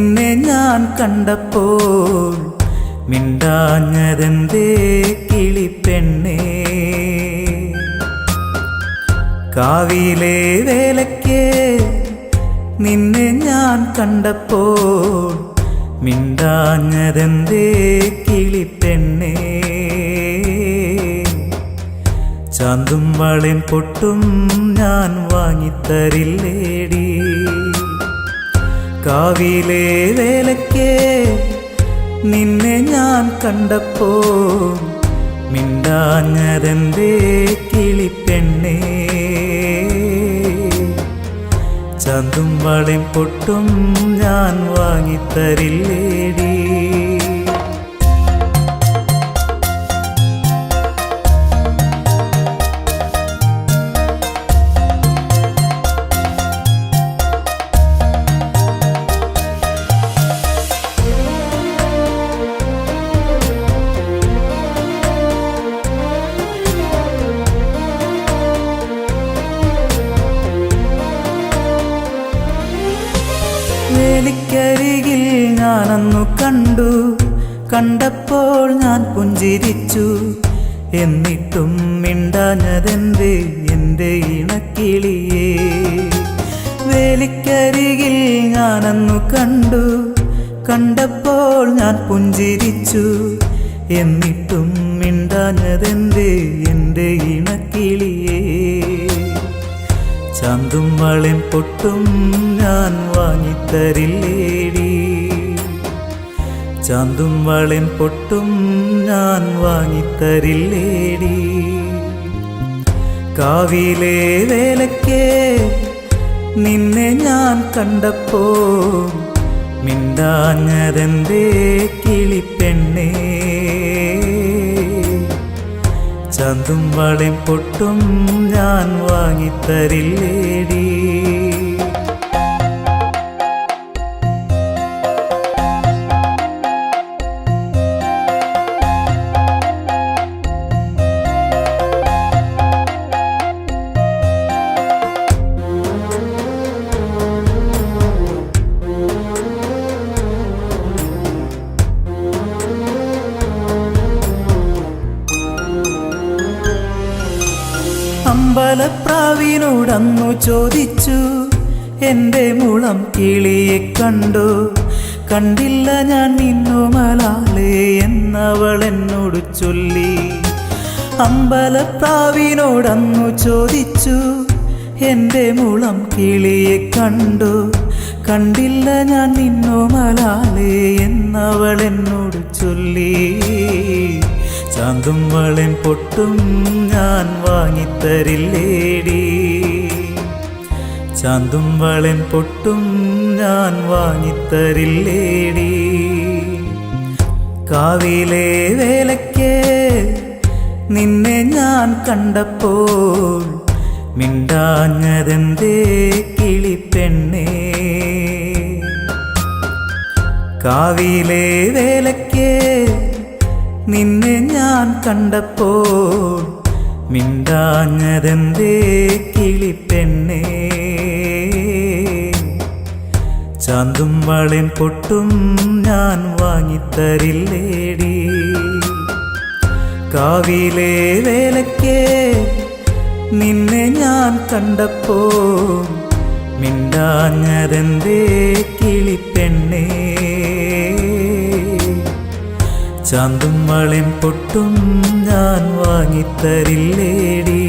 നിന്നെ ഞാൻ കണ്ടപ്പോൾ മിണ്ടാഞ്ഞതെന്തേ കിളിപ്പെണ്ണേ? കാവിലെ വേലയ്ക്ക് നിന്നെ ഞാൻ കണ്ടപ്പോൾ മിണ്ടാഞ്ഞതെന്തേ കിളിപ്പെണ്ണേ? ചാന്തും വളയും പൊട്ടും ഞാൻ വാങ്ങിത്തരില്ലേടി? കാവിലെ വേലയ്ക്ക് നിന്നെ ഞാൻ കണ്ടപ്പോൾ മിണ്ടാഞ്ഞതെന്തേ കിളിപ്പെണ്ണേ? ചാന്തും വളയും പൊട്ടും ഞാൻ വാങ്ങിത്തരില്ലേടി? വേലിക്കരികിൽ ഞാനന്നു കണ്ടു, കണ്ടപ്പോൾ ഞാൻ പുഞ്ചിരിച്ചു. എന്നിട്ടും മിണ്ടാഞ്ഞതെന്തേ എൻ്റെ ഇണക്കിളിയേ? വേലിക്കരികിൽ ഞാനന്നു കണ്ടു, കണ്ടപ്പോൾ ഞാൻ പുഞ്ചിരിച്ചു. എന്നിട്ടും മിണ്ടാഞ്ഞതെന്തേ എൻ്റെ ഇണക്കിളിയേ? ചാന്തും വളയും പൊട്ടും ഞാൻ വാങ്ങിത്തരില്ലേടി? ചാന്തും വളയും പൊട്ടും ഞാൻ വാങ്ങിത്തരില്ലേടി? കാവിലെ വേലയ്ക്ക് നിന്നെ ഞാൻ കണ്ടപ്പോൾ മിണ്ടാഞ്ഞതെന്തേ കിളിപ്പെണ്ണേ? ചാന്തും വളയും പൊട്ടും ഞാൻ വാങ്ങിത്തരില്ലേടി? അമ്പലപ്രാവിനോടന്നു ചോദിച്ചു, എൻ്റെ മുളം കിളിയെ കണ്ടു? കണ്ടില്ല ഞാൻ നിന്നുമലാലേ എന്നവൾ എന്നോട് ചൊല്ലി. അമ്പലപ്രാവിനോടന്നു ചോദിച്ചു, എൻ്റെ മുളം കിളിയെ കണ്ടു? കണ്ടില്ല ഞാൻ നിന്നുമലാലേ എന്നവൾ എന്നോട് ചൊല്ലി. ചാന്തും വളയും പൊട്ടും ഞാൻ വാങ്ങിത്തരില്ലേടി? ചാന്തും വളയും പൊട്ടും ഞാൻ വാങ്ങിത്തരില്ലേടി? കാവിലെ വേലയ്ക്ക് നിന്നെ ഞാൻ കണ്ടപ്പോൾ മിണ്ടാഞ്ഞതെന്തേ കിളിപ്പെണ്ണേ? കാവിലെ വേലയ്ക്ക് നിന്നെ ഞാൻ കണ്ടപ്പോൾ മിണ്ടാഞ്ഞതെന്തേ കിളിപ്പെണ്ണേ? ചാന്തും വളയും പൊട്ടും ഞാൻ വാങ്ങിത്തരില്ലേടി? കാവിലെ വേലയ്ക്ക് നിന്നെ ഞാൻ കണ്ടപ്പോൾ മിണ്ടാഞ്ഞതെന്തേ കിളിപ്പെണ്ണേ? ചാന്തും വളയും പൊട്ടും ഞാൻ വാങ്ങിത്തരില്ലേടി?